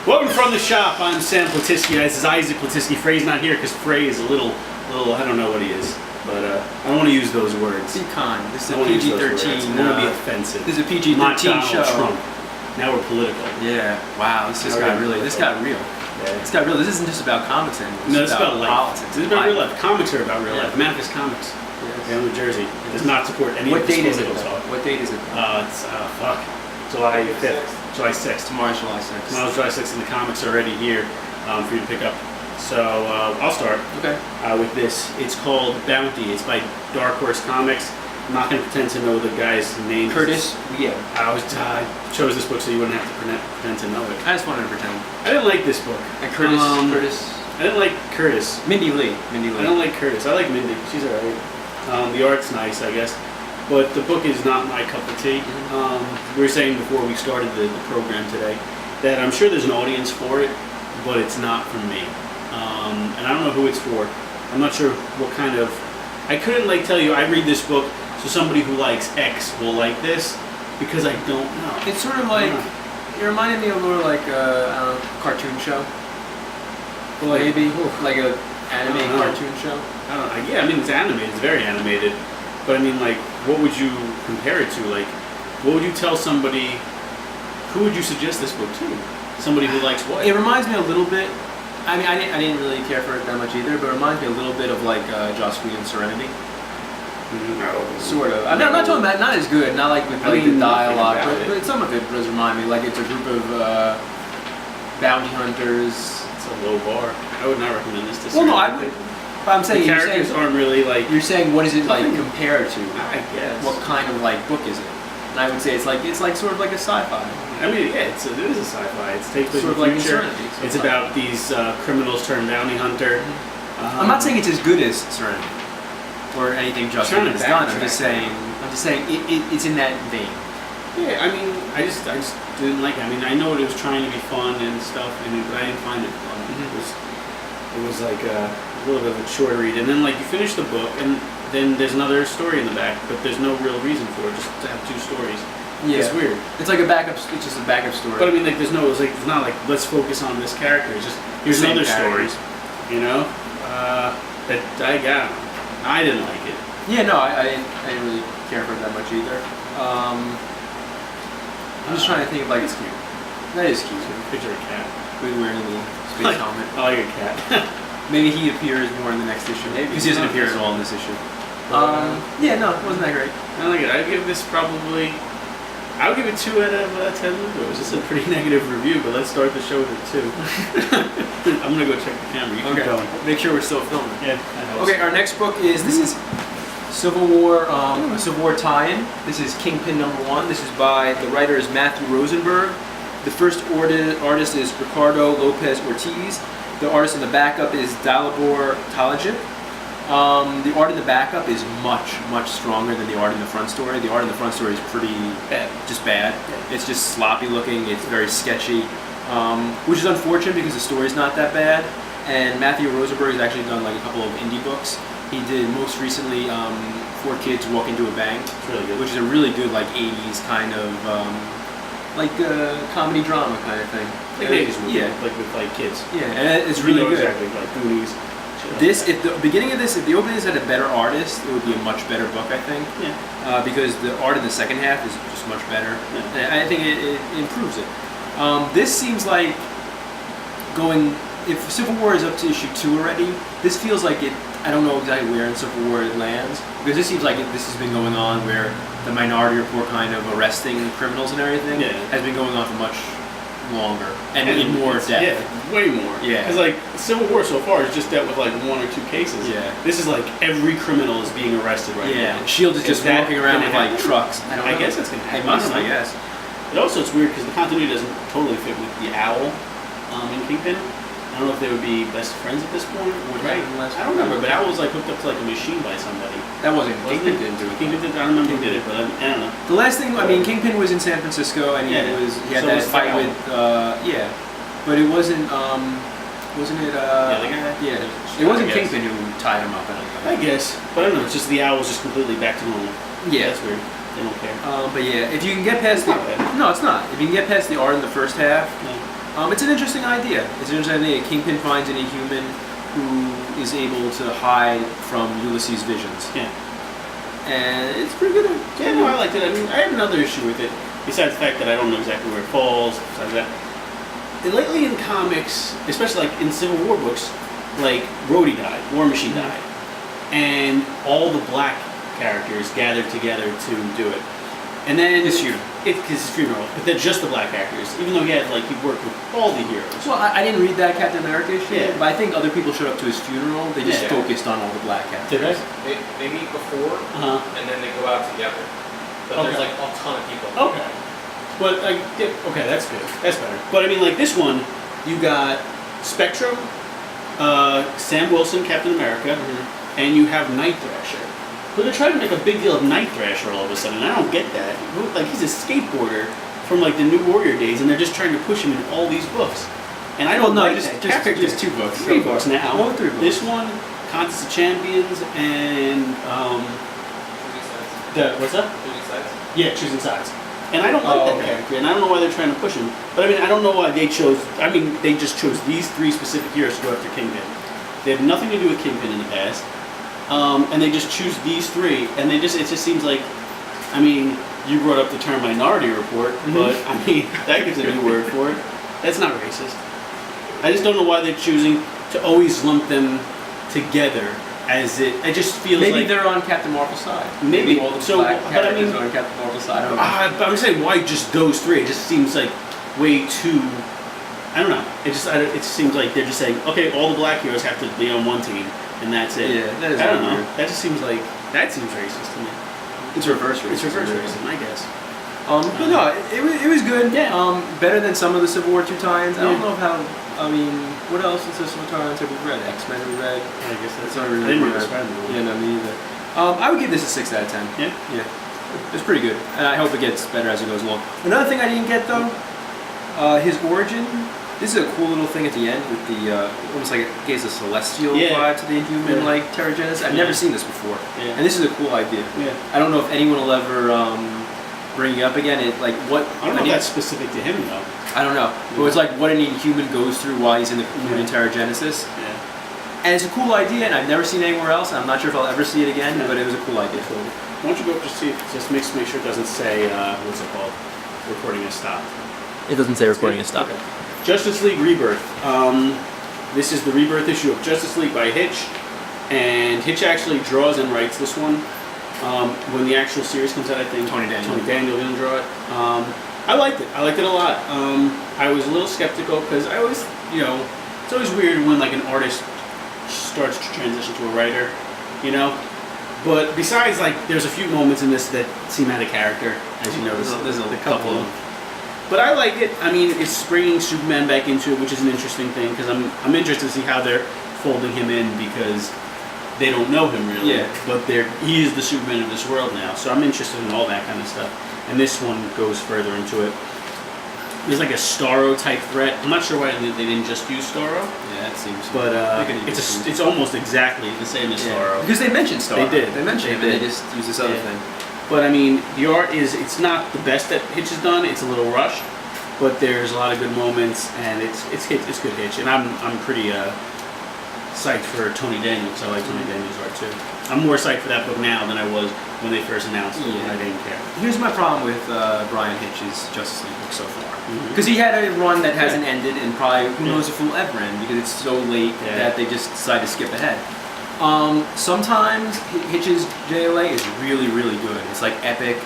Welcome from the shop. I'm Sam Platiski. This is Isaac Platiski. Frey's not here because Frey is a little, I don't know what he is. But I don't want to use those words. Be kind. This is a PG-13. It won't be offensive. This is a PG-13 show. Trump. Now we're political. Yeah. Wow. This got real. This got real. Yeah. This got real. This isn't just about comics anymore. No, it's about life. Politics. This is about real life. Comics are about real life. Manifest Comics. Yes. Yeah, New Jersey. It does not support any of What this date is it? political talk. What date is it? It's July 5th. July 6th. Tomorrow's July 6th. Tomorrow's July 6th, and the comics are already here for you to pick up. So I'll start with this. It's called Bounty. It's by Dark Horse Comics. I'm not going to pretend to know the guy's name. Curtis. Yeah. I chose this book so you wouldn't have to pretend to know it. I just wanted to pretend. I didn't like this book. And Curtis. I didn't like Curtis. Mindy Lee. I don't like Curtis. I like Mindy. She's alright. The art's nice, I guess. But the book is not my cup of tea. We were saying before we started the program today that I'm sure there's an audience for it, but it's not for me. And I don't know who it's for. I'm not sure what kind of... I couldn't tell you, I read this book, so somebody who likes X will like this, because I don't know. It's sort of like... It reminded me of more like a cartoon show. Maybe. Like a anime cartoon show. I don't know. Yeah, I mean, it's animated. It's very animated. But I mean, what would you compare it to? What would you tell somebody? Who would you suggest this book to? Somebody who likes what? It reminds me a little bit. I mean, I didn't really care for it that much either, but it reminds me a little bit of Joss Whedon's Serenity. No. Sort of. I'm not talking about not as good, not like with the dialogue, but some of it does remind me. Like it's a group of bounty hunters. It's a low bar. I would not recommend this to. Well, no, I would. But I'm saying the characters aren't really like. You're saying what is it like compared to? I guess. What kind of book is it? And I would say it's like sort of like a sci-fi. I mean, yeah, it is a sci-fi. It takes place sort in the future. It's like about these criminals turned bounty hunter. I'm not saying it's as good as Serenity or anything Joss Whedon has done. I'm just saying it's in that vein. Yeah, I mean, I just didn't like it. I mean, I know it was trying to be fun and stuff, but I didn't find it fun. It was like a little bit of a short read, and then you finish the book, and then there's another story in the back, but there's no real reason for it, just to have two stories. Yeah. It's weird. It's like a backup. It's just a backup story. But I mean, it's not like let's focus on this character. It's just here's other stories, that I didn't like it. Yeah, no, I didn't really care for it that much either. I'm just trying to think of it's cute. That is cute. Picture a cat. Wearing a little space helmet. I like a cat. Maybe he appears more in the next issue. Maybe because he doesn't appear at all in this issue. Yeah, no, it wasn't that great. I like it. I'd give this probably. I would give it 2 out of 10 Legos. It's a pretty negative review, but let's start the show with a 2. I'm gonna go check the camera. You keep going. Make sure we're still filming. Yeah. Okay, our next book is Civil War, a Civil War tie-in. This is Kingpin #1. This is by the writer is Matthew Rosenberg. The first artist is Ricardo Lopez Ortiz. The artist in the backup is Dalibor Talajic. The art in the backup is much stronger than the art in the front story. The art in the front story is pretty bad. It's just sloppy looking. It's very sketchy, which is unfortunate because the story's not that bad. And Matthew Rosenberg has actually done a couple of indie books. He did most recently 4 Kids Walk Into a Bank, really good. which is a really good 80s kind of comedy drama kind of thing. Like 80s movie, with kids. Yeah, and it's really good. Exactly, like Goonies. If the opening of this had a better artist, it would be a much better book, I think. Yeah. Because the art in the second half is just much better. Yeah. And I think it improves it. This seems like if Civil War is up to issue 2 already, this feels like it. I don't know exactly where in Civil War it lands, because this seems like this has been going on where the Minority Report kind of arresting criminals and everything has been going on for much longer and in more depth. Yeah, way more. Yeah. Because Civil War so far has just dealt with 1 or 2 cases. Yeah. This is every criminal is being arrested right now. Yeah. Shield is just walking around with trucks. I guess it's gonna happen. I guess. But also it's weird because the continuity doesn't totally fit with the Owl in Kingpin. I don't know if they would be best friends at this point. Right. I don't remember, but Owl was hooked up to a machine by somebody. That wasn't Kingpin didn't do it. Kingpin did. I don't remember who did it, but I don't know. The last thing, Kingpin was in San Francisco, and he had that fight with but it wasn't it the guy? Yeah, it wasn't Kingpin who tied him up. I guess, but I don't know. It's just the Owl was just completely back to normal. Yeah, that's weird. They don't care. But yeah, if you can get past it's not. If you can get past the art in the first half, It's an interesting idea. It's an interesting idea. Kingpin finds an Inhuman who is able to hide from Ulysses' visions. Yeah. And it's pretty good. Yeah, no, I liked it. I mean, I have another issue with it, besides the fact that I don't know exactly where it falls, besides that. And lately in comics, especially like in Civil War books, like Rhodey died, War Machine died, and all the black characters gathered together to do it. And then His funeral. His funeral, but they're just the black actors, even though he worked with all the heroes. Well, I didn't read that Captain America issue, Yeah. but I think other people showed up to his funeral. They just Yeah. focused on all the black Did characters. they? They meet before, and then they go out together. But there's Okay. like a ton of people. Okay. But okay, that's good. That's better. But I mean, like this one, you got Spectrum, Sam Wilson, Captain America, and you have Night Thrasher. But they're trying to make a big deal of Night Thrasher all of a sudden. And I don't get that. Like he's a skateboarder from like the New Warrior days, and they're just trying to push him in all these books. And I don't like that character. just 2 books. 3 books now. Oh, 3 books. This one, Contest of Champions, and Choosing sides. what's that? Choosing sides. Yeah, Choosing Sides. And I don't like that okay. character, and I don't know why they're trying to push him. But I mean, I don't know why they chose. I mean, they just chose these 3 specific heroes to go after Kingpin. They have nothing to do with Kingpin in the past, and they just choose these 3, and it just seems like, I mean, you brought up the term Minority Report, but I mean that gives a new word for it. That's not racist. I just don't know why they're choosing to always lump them together. It just feels Maybe like they're on Captain Marvel's side. Maybe. all the So, black but I characters mean- are on Captain Marvel's side. I don't know. But I'm saying why just those 3? It just seems like way too. I don't know. It seems like they're just saying, okay, all the black heroes have to be on one team, and that's it. Yeah, that is I don't know. weird. That just seems racist to me. It's reverse racism. It's reverse racism, I guess. But no, it was good. Yeah. Better than some of the Civil War 2 tie-ins. I don't Yeah. know how. I mean, what else in Civil War tie-ins have we read? X-Men we read. I guess that's not I really didn't read read. Spider-Man. Yeah, no, me either. I would give this a 6 out of 10. Yeah. Yeah. It's pretty good, and I hope it gets better as it goes along. Another thing I didn't get though, his origin. This is a cool little thing at the end with the almost like it gives a celestial Yeah. vibe to the Inhuman like Terrigenesis. I've never seen this before, Yeah. and this is a cool idea. Yeah. I don't know if anyone will ever bring it up again. It like what I don't know if that's specific to him though. I don't know, but it's like what an Inhuman goes through while he's in the cocoon in Terrigenesis. Yeah. And it's a cool idea, and I've never seen it anywhere else. And I'm not sure if I'll ever see it again, Yeah. but it was a cool idea. Why don't you go up to see if just make sure it doesn't say what's it called? Recording has stopped. It doesn't say recording is stopped. Okay. Justice League Rebirth. This is the Rebirth issue of Justice League by Hitch, and Hitch actually draws and writes this one. When the actual series comes out, I think Tony Daniel will draw it. I liked it. I liked it a lot. I was a little skeptical because I always, it's always weird when like an artist starts to transition to a writer, But besides, like, there's a few moments in this that seem out of character, as you notice. There's a couple of them. But I like it. I mean, it's bringing Superman back into it, which is an interesting thing because I'm interested to see how they're folding him in because they don't know him really. Yeah. But he is the Superman of this world now, so I'm interested in all that kind of stuff. And this one goes further into it. There's like a Starro type threat. I'm not sure why they didn't just use Starro, Yeah, it seems. but They could use it. it's almost exactly the same as Starro. Because they mentioned Starro. They did. They mentioned him, They and did. they just used this other Yeah. thing. But I mean, the art it's not the best that Hitch has done. It's a little rushed, but there's a lot of good moments, and it's good Hitch. And I'm pretty psyched for Tony Daniel because I like Tony Daniel's art too. I'm more psyched for that book now than I was when they first announced it. Yeah. And I didn't care. Here's my problem with Brian Hitch's Justice League book so far. Mhm. Because he had a run that hasn't ended, and probably who knows if it will ever end because it's so late Yeah. that they just decide to skip ahead. Sometimes Hitch's JLA is really, really good. It's like epic,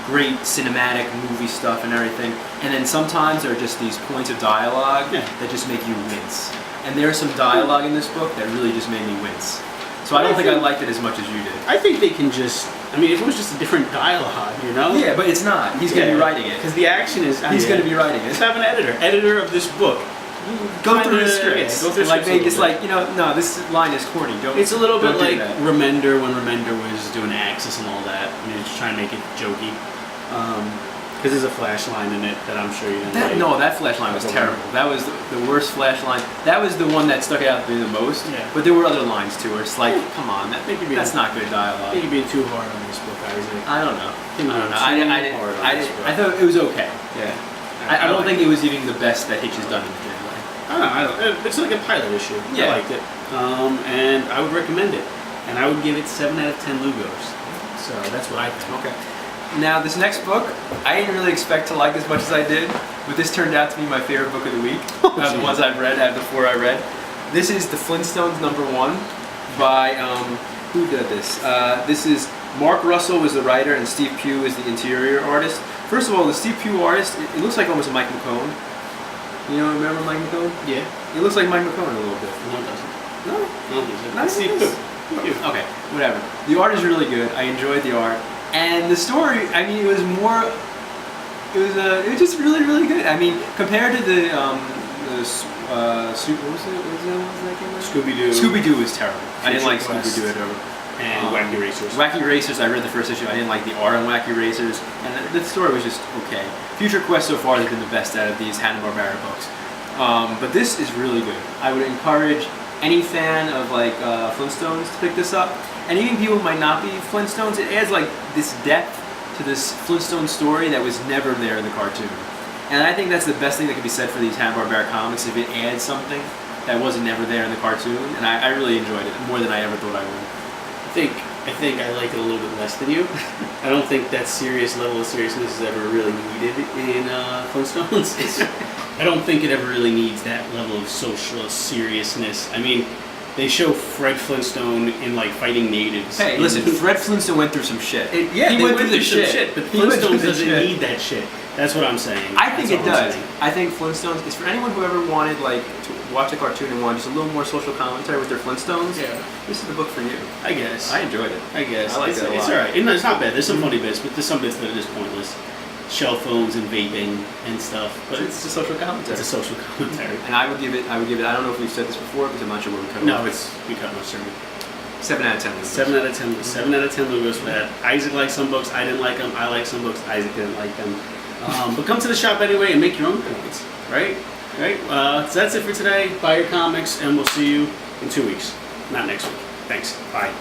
great cinematic movie stuff and everything. And then sometimes there are just these points of dialogue that just make you wince. And there's some dialogue in this book that really just made me wince. So I don't think I liked it as much as you did. I think they can just. I mean, if it was just a different dialogue, Yeah, but it's not. He's going to be writing it. because the action is. He's going to be writing Let's it. have an editor of this book. Go through the Kinda- scripts. yeah, go through like scripts a they just little like, no, this line is corny. Don't. It's a little bit don't do like that. Remender when Remender was doing Axis and all that. I mean, just trying to make it jokey. Because there's a flash line in it that I'm sure you didn't like. No, that flash line was That's a terrible. That was the worst flash line. That was the one that stuck out to me the most. Yeah. But there were other lines too where it's like, come on, think you're being- that's not good I dialogue. think you're being too hard on this book, Isaac. I don't know. You're I don't know. being too hard on this book. I thought it was okay. Yeah. I don't think it was even the best that Hitch has done in the Janeway. I don't know. It's like a pilot issue. Yeah. I liked it. And I would recommend it. And I would give it 7 out of 10 Lugos. So that's what I think. Okay. Now, this next book, I didn't really expect to like as much as I did, but this turned out to be my favorite book of the week. Out of the ones I've read, out of the 4 I read. This is The Flintstones #1 by, who did this? This is Mark Russell is the writer and Steve Pugh is the interior artist. First of all, the Steve Pugh artist, it looks like almost Mike McCone. You know, remember Mike McCone? Yeah. It looks like Mike McCone a little bit. No, it doesn't. No? No, it doesn't. Nice. Steve Pugh. Okay, whatever. The art is really good. I enjoyed the art. And the story, I mean, it was just really, really good. I mean, compared to the Scooby-Doo. Scooby-Doo was terrible. I didn't like Future Quest. Scooby-Doo at all. And Wacky Racers. Wacky Racers, I read the first issue. I didn't like the art on Wacky Racers, and the story was just okay. Future Quest so far has been the best out of these Hanna-Barbera books. But this is really good. I would encourage any fan of like Flintstones to pick this up. And even people who might not be Flintstones, it adds like this depth to this Flintstone story that was never there in the cartoon. And I think that's the best thing that can be said for these Hanna-Barbera comics, if it adds something that wasn't never there in the cartoon. And I really enjoyed it, more than I ever thought I would. I think I like it a little bit less than you. I don't think that serious level of seriousness is ever really needed in Flintstones. I don't think it ever really needs that level of social seriousness. I mean, they show Fred Flintstone in like fighting natives. Hey, listen, Fred Flintstone went through some shit. He went through some shit, but Flintstones doesn't shit. need that shit. That's what I'm saying. I think That's it all I'm does. saying. I think Flintstones is for anyone who ever wanted like to watch a cartoon and wanted just a little more social commentary with their Flintstones. Yeah. This is the book for you. I guess. I enjoyed it. I guess. I like it's, that a it's lot. alright. It's not bad. There's some funny bits, but there's some bits that are just pointless. Shell phones and vaping and stuff. But It's a social commentary. it's a social commentary. And I would give it. I don't know if we've said this before because I'm not sure where we cut it No, off. we cut much sermon. 7 out of 10. 7 out of 10. 7 out of 10 Lugos for that. Isaac liked some books. I didn't like them. I like some books. Isaac didn't like them. But come to the shop anyway and make your own comics, right? Right. So that's it for today. Buy your comics, and we'll see you in 2 weeks. Not next week. Thanks. Bye.